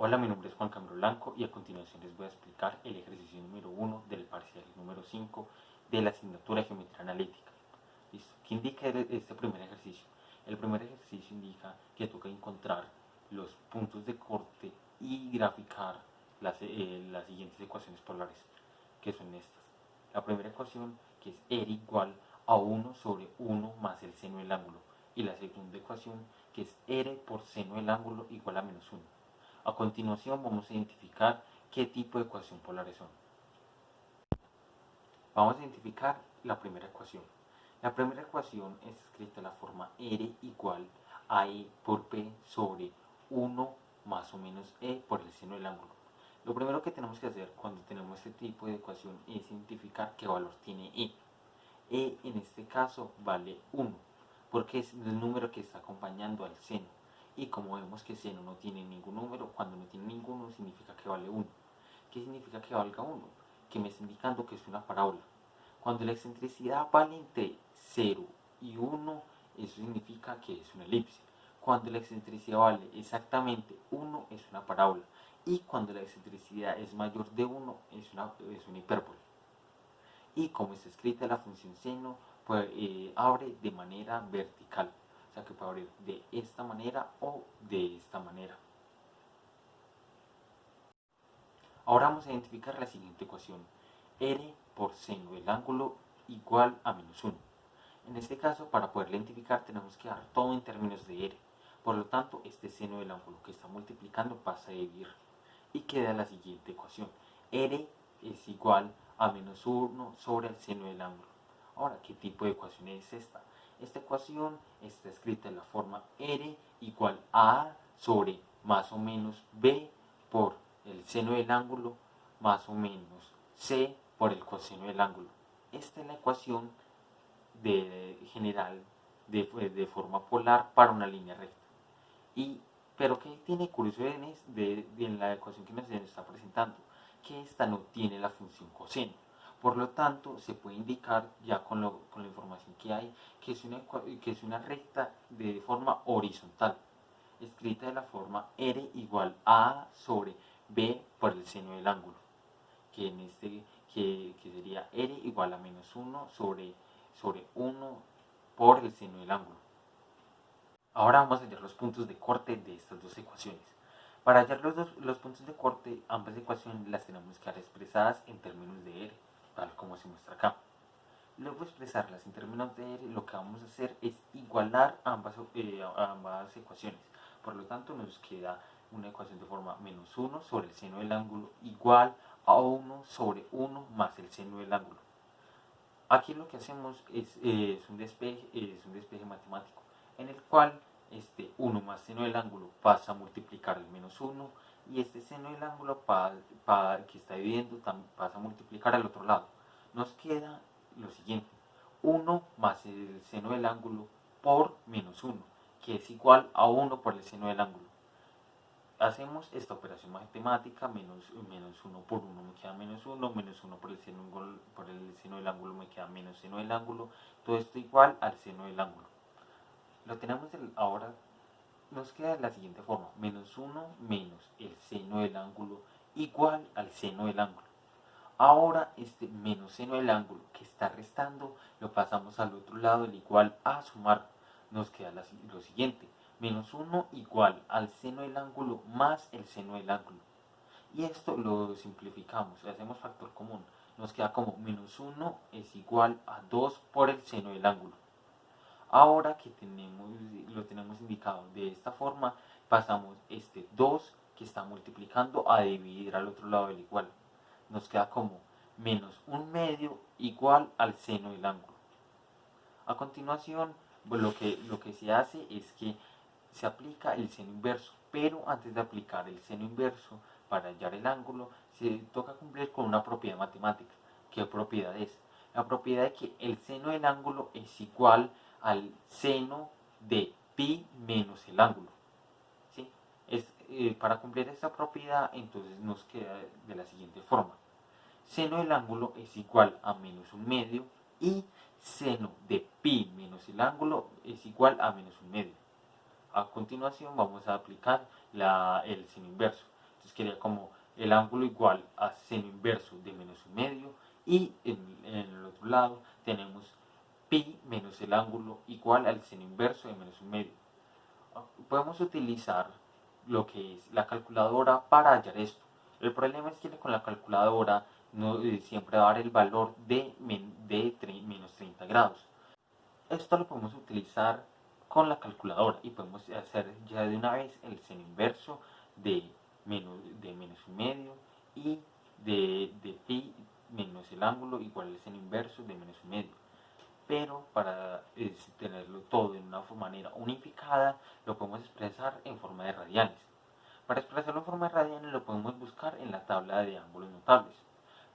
Hola, mi nombre es Juan Camilo Blanco y a continuación les voy a explicar el ejercicio número 1 del parcial número 5 de la asignatura de Geometría Analítica. ¿Listo? ¿Qué indica este primer ejercicio? El primer ejercicio indica que toca encontrar los puntos de corte y graficar las siguientes ecuaciones polares, que son estas. La primera ecuación, que es R igual a 1 sobre 1 más el seno del ángulo. Y la segunda ecuación, que es R por seno del ángulo igual a menos 1. A continuación vamos a identificar qué tipo de ecuación polares son. Vamos a identificar la primera ecuación. La primera ecuación es escrita de la forma R igual a E por P sobre 1 más o menos E por el seno del ángulo. Lo primero que tenemos que hacer cuando tenemos este tipo de ecuación es identificar qué valor tiene E. E en este caso vale 1, porque es el número que está acompañando al seno. Y como vemos que seno no tiene ningún número, cuando no tiene ninguno significa que vale 1. ¿Qué significa que valga 1? Que me está indicando que es una parábola. Cuando la excentricidad vale entre 0 y 1, eso significa que es una elipse. Cuando la excentricidad vale exactamente 1, es una parábola. Y cuando la excentricidad es mayor de 1, es una hipérbola. Y como está escrita la función seno, pues, abre de manera vertical. O sea que puede abrir de esta manera o de esta manera. Ahora vamos a identificar la siguiente ecuación. R por seno del ángulo igual a menos 1. En este caso, para poderla identificar, tenemos que dar todo en términos de R. Por lo tanto, este seno del ángulo que está multiplicando pasa a dividir. Y queda la siguiente ecuación. R es igual a menos 1 sobre el seno del ángulo. Ahora, ¿qué tipo de ecuación es esta? Esta ecuación está escrita en la forma R igual a sobre más o menos B por el seno del ángulo más o menos C por el coseno del ángulo. Esta es la ecuación general de forma polar para una línea recta. Pero ¿qué tiene curioso en la ecuación que nos está presentando? Que esta no tiene la función coseno. Por lo tanto, se puede indicar ya con la información que hay que es una recta de forma horizontal, escrita de la forma R igual a sobre B por el seno del ángulo, que sería R igual a menos 1 sobre 1 por el seno del ángulo. Ahora vamos a hallar los puntos de corte de estas dos ecuaciones. Para hallar los puntos de corte, ambas ecuaciones las tenemos que dar expresadas en términos de R, tal como se muestra acá. Luego de expresarlas en términos de R, lo que vamos a hacer es igualar ambas ecuaciones. Por lo tanto, nos queda una ecuación de forma menos 1 sobre el seno del ángulo igual a 1 sobre 1 más el seno del ángulo. Aquí lo que hacemos es un despeje matemático, en el cual este 1 más seno del ángulo pasa a multiplicar el menos 1 y este seno del ángulo que está dividiendo pasa a multiplicar al otro lado. Nos queda lo siguiente, 1 más el seno del ángulo por menos 1, que es igual a 1 por el seno del ángulo. Hacemos esta operación matemática, menos 1 por 1 me queda menos 1 por el seno del ángulo me queda menos seno del ángulo, todo esto igual al seno del ángulo. Lo tenemos ahora, nos queda de la siguiente forma, menos 1 menos el seno del ángulo igual al seno del ángulo. Ahora este menos seno del ángulo que está restando lo pasamos al otro lado del igual a sumar. Nos queda lo siguiente, menos 1 igual al seno del ángulo más el seno del ángulo. Y esto lo simplificamos, hacemos factor común. Nos queda como menos 1 es igual a 2 por el seno del ángulo. Ahora que lo tenemos indicado de esta forma, pasamos este 2 que está multiplicando a dividir al otro lado del igual. Nos queda como menos 1/2 igual al seno del ángulo. A continuación, lo que se hace es que se aplica el seno inverso, pero antes de aplicar el seno inverso para hallar el ángulo, se toca cumplir con una propiedad matemática. ¿Qué propiedad es? La propiedad de que el seno del ángulo es igual al seno de pi menos el ángulo. ¿Sí? Para cumplir esta propiedad, entonces nos queda de la siguiente forma. Seno del ángulo es igual a menos 1/2 y seno de pi menos el ángulo es igual a menos 1/2. A continuación vamos a aplicar el seno inverso. Entonces quedaría como el ángulo igual a seno inverso de -1/2, y en el otro lado tenemos pi menos el ángulo igual al seno inverso de -1/2. Podemos utilizar lo que es la calculadora para hallar esto. El problema es que con la calculadora no, siempre va a dar el valor de menos 30 grados. Esto lo podemos utilizar con la calculadora y podemos hacer ya de una vez el seno inverso de -1/2 y de pi menos el ángulo igual al seno inverso de -1/2. Pero para tenerlo todo de una manera unificada, lo podemos expresar en forma de radianes. Para expresarlo en forma de radianes lo podemos buscar en la tabla de ángulos notables.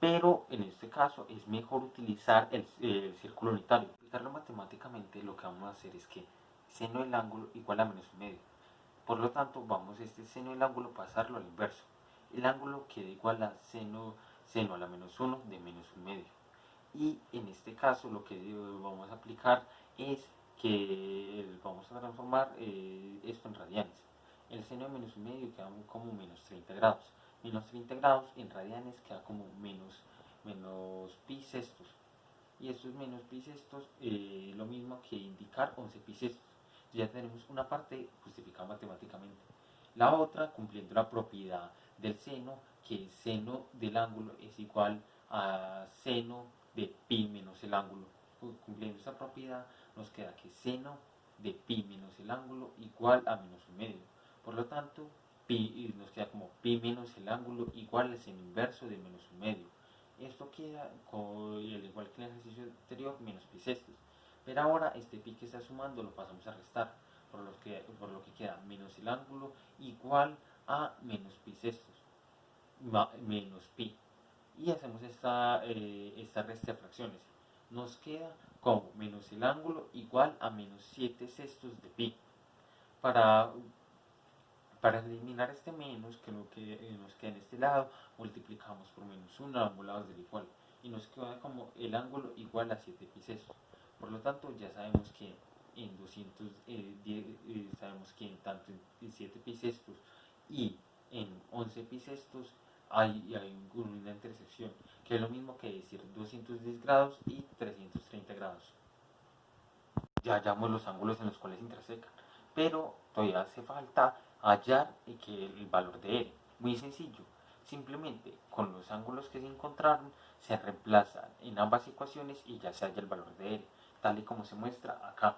Pero en este caso es mejor utilizar el círculo unitario. Para explicarlo matemáticamente, lo que vamos a hacer es que seno del ángulo igual a -1/2. Por lo tanto, vamos a este seno del ángulo pasarlo al inverso. El ángulo queda igual a seno a la -1 de -1/2. Y en este caso lo que vamos a aplicar es que vamos a transformar esto en radianes. El seno de -1/2 queda como -30 grados. -30 grados en radianes queda como menos pi sextos. Y estos menos pi sextos, lo mismo que indicar 11 pi sextos. Ya tenemos una parte justificada matemáticamente. La otra, cumpliendo la propiedad del seno, que el seno del ángulo es igual a seno de pi menos el ángulo. Cumpliendo esta propiedad, nos queda que seno de pi menos el ángulo igual a -1/2. Por lo tanto, nos queda como pi menos el ángulo igual al seno inverso de -1/2. Esto queda, al igual que en el ejercicio anterior, menos pi sextos. Pero ahora este pi que está sumando lo pasamos a restar, por lo que queda menos el ángulo igual a menos pi sextos, menos pi. Y hacemos esta resta de fracciones. Nos queda como menos el ángulo igual a menos 7 sextos de pi. Para eliminar este menos, que nos queda en este lado, multiplicamos por -1 a ambos lados del igual. Y nos queda como el ángulo igual a 7 pi sextos. Por lo tanto, ya sabemos que en 210, sabemos que tanto en 7 pi sextos y en 11 pi sextos hay una intersección, que es lo mismo que decir 210 grados y 330 grados. Ya hallamos los ángulos en los cuales intersecan, pero todavía hace falta hallar el valor de R. Muy sencillo, simplemente con los ángulos que se encontraron se reemplazan en ambas ecuaciones y ya se halla el valor de R, tal y como se muestra acá.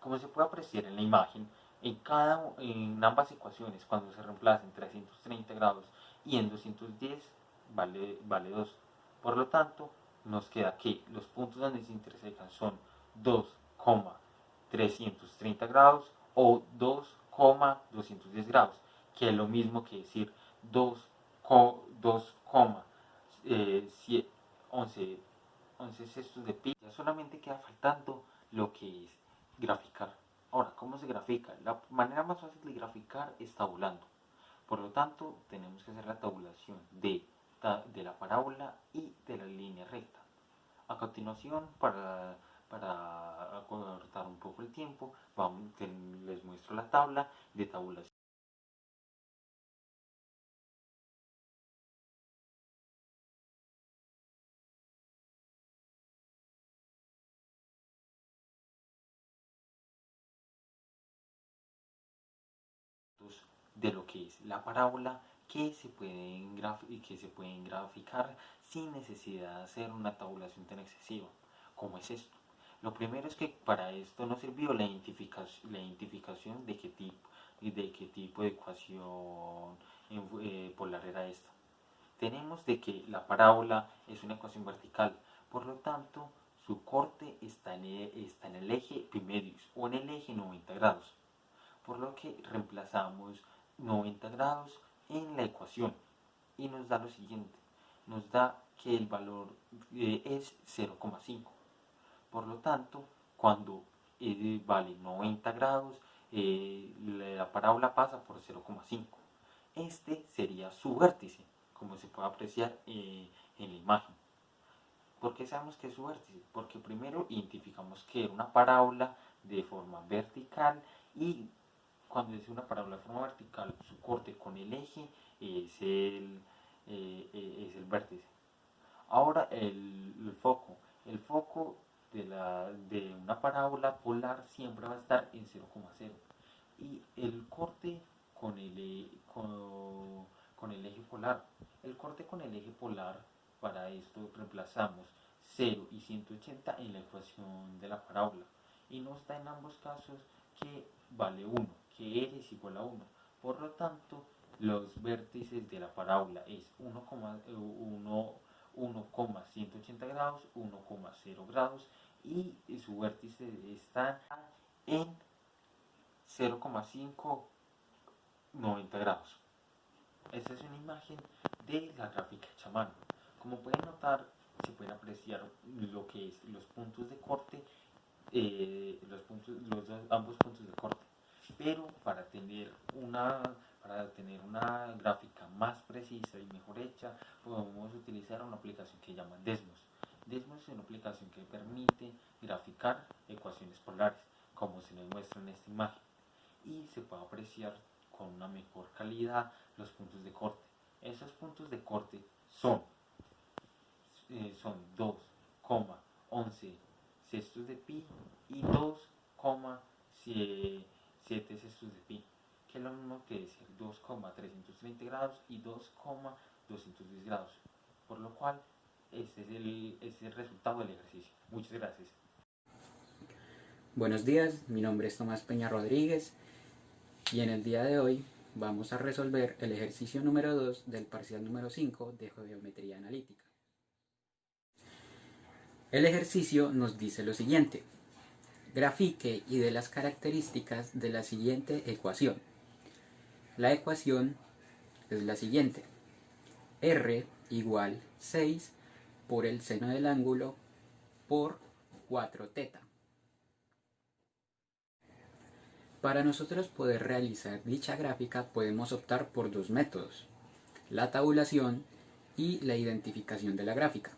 Como se puede apreciar en la imagen, en ambas ecuaciones, cuando se reemplacen 330 grados y en 210, vale 2. Por lo tanto, nos queda que los puntos donde se intersecan son 2,330 grados o 2,210 grados, que es lo mismo que decir 2,11 sextos de pi. Ya solamente queda faltando lo que es graficar. Ahora, ¿cómo se grafica? La manera más fácil de graficar es tabulando. Por lo tanto, tenemos que hacer la tabulación de la parábola y de la línea recta. A continuación, para acortar un poco el tiempo, les muestro la tabla de tabulación de lo que es la parábola que se pueden graficar sin necesidad de hacer una tabulación tan excesiva. ¿Cómo es esto? Lo primero es que para esto nos sirvió la identificación de qué tipo de ecuación polar era esta. Tenemos de que la parábola es una ecuación vertical, por lo tanto su corte está en el eje pi medius o en el eje 90 grados, por lo que reemplazamos 90 grados en la ecuación y nos da lo siguiente, nos da que el valor es 0,5. Por lo tanto, cuando vale 90 grados, la parábola pasa por 0,5. Este sería su vértice, como se puede apreciar en la imagen. ¿Por qué sabemos que es su vértice? Porque primero identificamos que era una parábola de forma vertical y cuando es una parábola de forma vertical, su corte con el eje es el vértice. Ahora el foco de una parábola polar siempre va a estar en 0,0 y el corte con el eje polar. El corte con el eje polar, para esto reemplazamos 0 y 180 en la ecuación de la parábola y nos da en ambos casos que vale 1, que r es igual a 1. Por lo tanto, los vértices de la parábola es 1,180 grados, 1,0 grados y su vértice está en 0,590 grados. Esta es una imagen de la gráfica hecha a mano. Como pueden notar, se pueden apreciar lo que es los puntos de corte, ambos puntos de corte. Pero para tener una gráfica más precisa y mejor hecha, podemos utilizar una aplicación que se llama Desmos. Desmos es una aplicación que permite graficar ecuaciones polares, como se les muestra en esta imagen, y se puede apreciar con una mejor calidad los puntos de corte. Esos puntos de corte son 2,11 sextos de pi y 2,7 sextos de pi, que es lo mismo que decir 2,330 grados y 2,210 grados, por lo cual este es el resultado del ejercicio. Muchas gracias. Buenos días, mi nombre es Tomás Peña Rodríguez y en el día de hoy vamos a resolver el ejercicio número 2 del parcial número 5 de geometría analítica. El ejercicio nos dice lo siguiente: grafique y dé las características de la siguiente ecuación. La ecuación es la siguiente: r igual 6 por el seno del ángulo por 4θ. Para nosotros poder realizar dicha gráfica podemos optar por dos métodos: la tabulación y la identificación de la gráfica.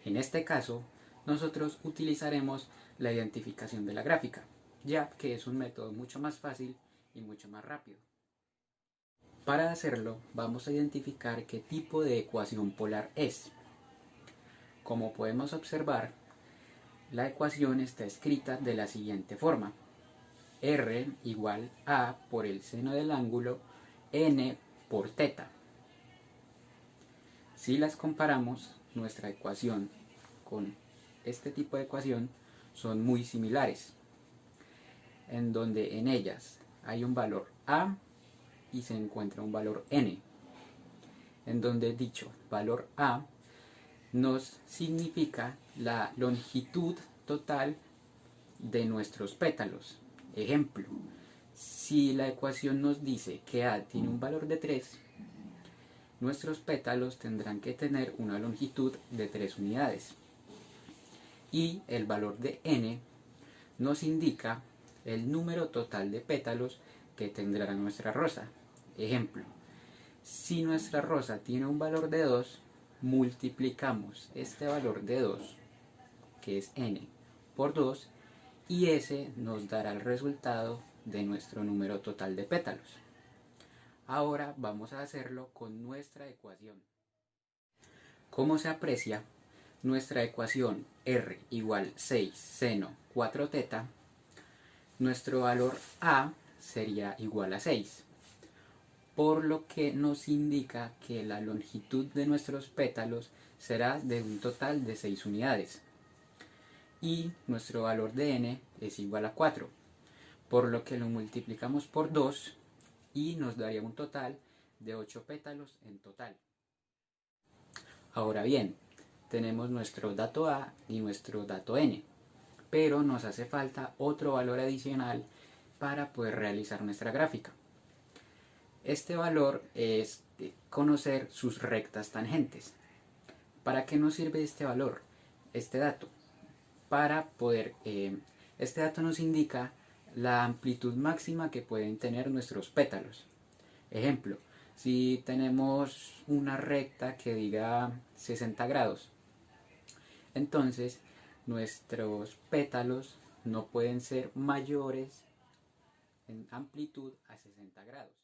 En este caso, nosotros utilizaremos la identificación de la gráfica, ya que es un método mucho más fácil y mucho más rápido. Para hacerlo, vamos a identificar qué tipo de ecuación polar es. Como podemos observar, la ecuación está escrita de la siguiente forma: r igual a por el seno del ángulo n por θ. Si las comparamos, nuestra ecuación con este tipo de ecuación son muy similares, en donde en ellas hay un valor a y se encuentra un valor n, en donde dicho valor a nos significa la longitud total de nuestros pétalos. Ejemplo, si la ecuación nos dice que a tiene un valor de 3, nuestros pétalos tendrán que tener una longitud de 3 unidades. Y el valor de n nos indica el número total de pétalos que tendrá nuestra rosa. Ejemplo, si nuestra rosa tiene un valor de 2, multiplicamos este valor de 2, que es n, por 2, y ese nos dará el resultado de nuestro número total de pétalos. Ahora vamos a hacerlo con nuestra ecuación. Como se aprecia, nuestra ecuación r igual 6 seno 4θ, nuestro valor a sería igual a 6, por lo que nos indica que la longitud de nuestros pétalos será de un total de 6 unidades. Y nuestro valor de n es igual a 4, por lo que lo multiplicamos por 2 y nos daría un total de 8 pétalos en total. Ahora bien, tenemos nuestro dato a y nuestro dato n, pero nos hace falta otro valor adicional para poder realizar nuestra gráfica. Este valor es conocer sus rectas tangentes. ¿Para qué nos sirve este valor, este dato? Este dato nos indica la amplitud máxima que pueden tener nuestros pétalos. Ejemplo, si tenemos una recta que diga 60 grados, entonces nuestros pétalos no pueden ser mayores en amplitud a 60 grados.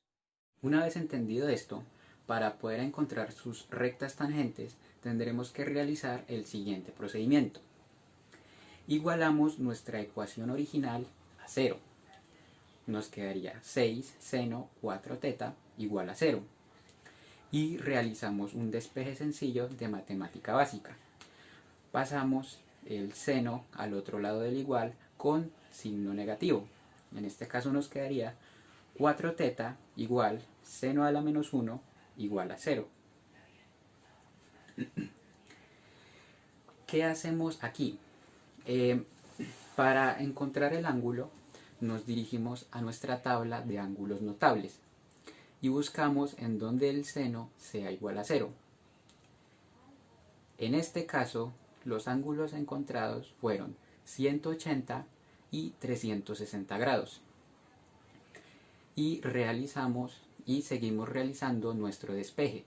Una vez entendido esto, para poder encontrar sus rectas tangentes tendremos que realizar el siguiente procedimiento. Igualamos nuestra ecuación original a 0. Nos quedaría 6 seno 4 teta igual a 0. Y realizamos un despeje sencillo de matemática básica. Pasamos el seno al otro lado del igual con signo negativo. En este caso nos quedaría 4 teta igual seno a la menos 1 igual a 0. ¿Qué hacemos aquí? Para encontrar el ángulo nos dirigimos a nuestra tabla de ángulos notables y buscamos en donde el seno sea igual a 0. En este caso, los ángulos encontrados fueron 180 y 360 grados. Y seguimos realizando nuestro despeje,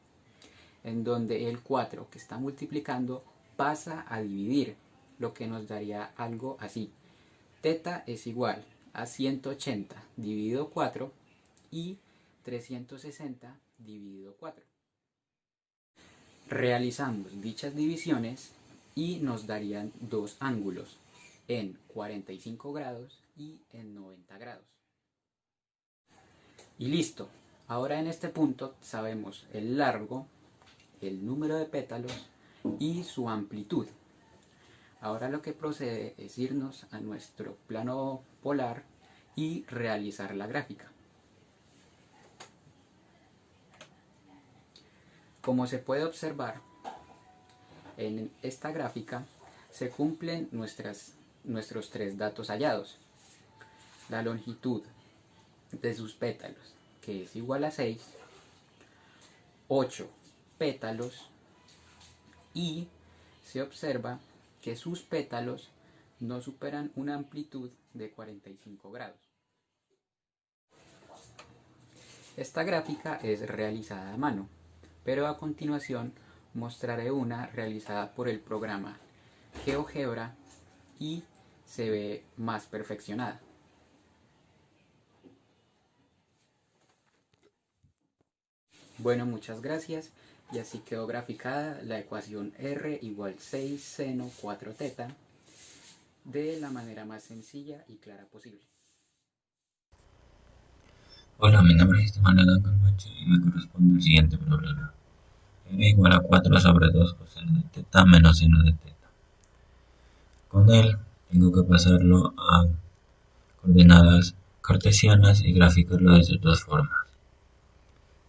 en donde el 4 que está multiplicando pasa a dividir, lo que nos daría algo así. Teta es igual a 180 dividido 4 y 360 dividido 4. Realizamos dichas divisiones y nos darían dos ángulos, en 45 grados y en 90 grados. Y listo. Ahora en este punto sabemos el largo, el número de pétalos y su amplitud. Ahora lo que procede es irnos a nuestro plano polar y realizar la gráfica. Como se puede observar, en esta gráfica se cumplen nuestros tres datos hallados. La longitud de sus pétalos, que es igual a 6, 8 pétalos, y se observa que sus pétalos no superan una amplitud de 45 grados. Esta gráfica es realizada a mano, pero a continuación mostraré una realizada por el programa GeoGebra y se ve más perfeccionada. Bueno, muchas gracias, y así quedó graficada la ecuación R igual 6 seno 4 teta de la manera más sencilla y clara posible. Hola, mi nombre es Esteban Adán Carbacho y me corresponde el siguiente problema. R igual a 4 sobre 2 coseno de teta menos seno de teta. Con él tengo que pasarlo a coordenadas cartesianas y graficarlo de dos formas.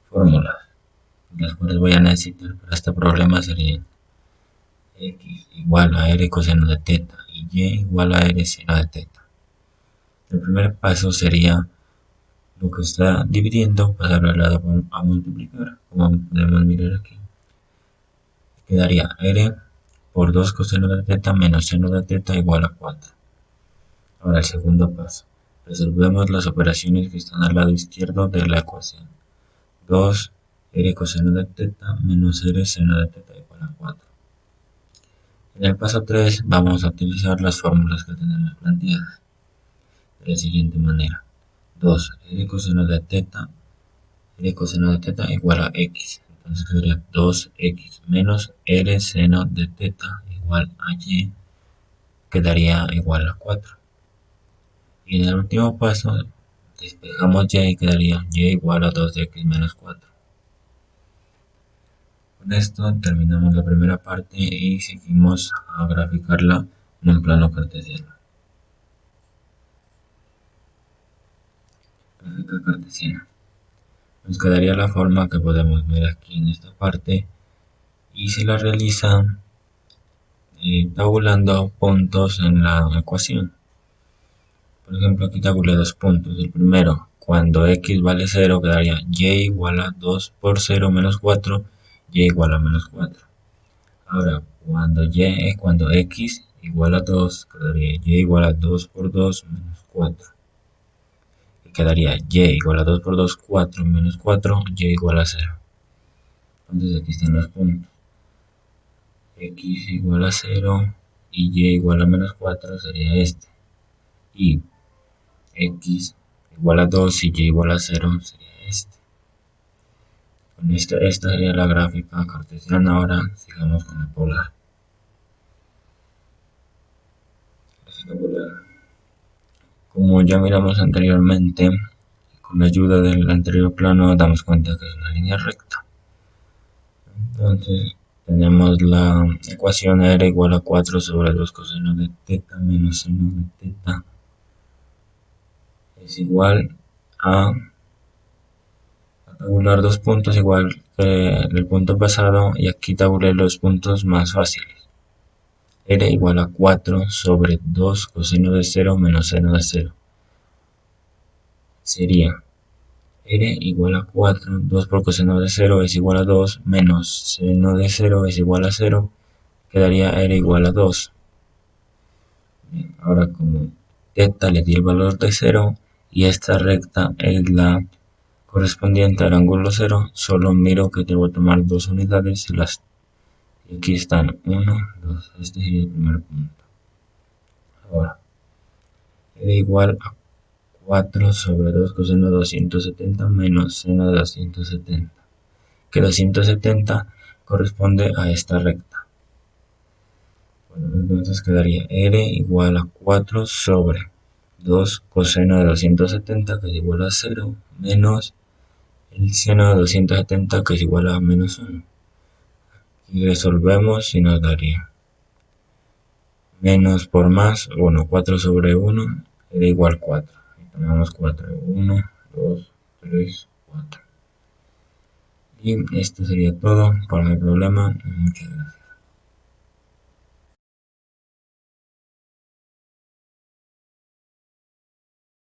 Fórmulas, las cuales voy a necesitar para este problema serían x igual a r coseno de teta y y igual a r seno de teta. El primer paso sería lo que está dividiendo, pasarlo al lado a multiplicar, como podemos mirar aquí. Quedaría r por 2 coseno de teta menos seno de teta igual a 4. Ahora el segundo paso. Resolvemos las operaciones que están al lado izquierdo de la ecuación. 2 r coseno de teta menos r seno de teta igual a 4. En el paso 3 vamos a utilizar las fórmulas que tenemos planteadas de la siguiente manera. 2 r coseno de teta igual a x. Entonces quedaría 2x menos r seno de teta igual a y, quedaría igual a 4. Y en el último paso despejamos y quedaría y igual a 2x menos 4. Con esto terminamos la primera parte y seguimos a graficarla en un plano cartesiano. Gráfica cartesiana. Nos quedaría la forma que podemos ver aquí en esta parte y se la realiza tabulando puntos en la ecuación. Por ejemplo, aquí tabulé dos puntos. El primero, cuando x vale 0, quedaría y igual a 2 por 0 menos 4, y igual a menos 4. Ahora, cuando x igual a 2, quedaría y igual a 2 por 2 menos 4. Y quedaría y igual a 2 por 2, 4 menos 4, y igual a 0. Entonces aquí están los puntos. X igual a 0 y y igual a menos 4 sería este. Y x igual a 2 y y igual a 0 sería este. Con esta sería la gráfica cartesiana. Ahora sigamos con el polar. Gráfica polar. Como ya miramos anteriormente, con la ayuda del anterior plano nos damos cuenta que es una línea recta. Entonces tenemos la ecuación R igual a 4 sobre 2 coseno de teta menos seno de teta es igual a tabular dos puntos igual que el punto pasado, y aquí tabulé los puntos más fáciles. R igual a 4 sobre 2 coseno de 0 menos seno de 0. Sería R igual a 4, 2 por coseno de 0 es igual a 2, menos seno de 0 es igual a 0, quedaría R igual a 2. Bien, ahora como teta le di el valor de 0 y esta recta es la correspondiente al ángulo 0, solo miro que debo tomar dos unidades y aquí están 1, 2, este sería el primer punto. Ahora, R igual a 4 sobre 2 coseno de 270 menos seno de 270, que 270 corresponde a esta recta. Bueno, entonces quedaría R igual a 4 sobre 2 coseno de 270, que es igual a 0, menos el seno de 270, que es igual a menos 1. Y resolvemos y nos daría menos por más 1, 4 sobre 1 era igual a 4. Tomamos 4, 1, 2, 3, 4. Y esto sería todo para el problema. Muchas gracias.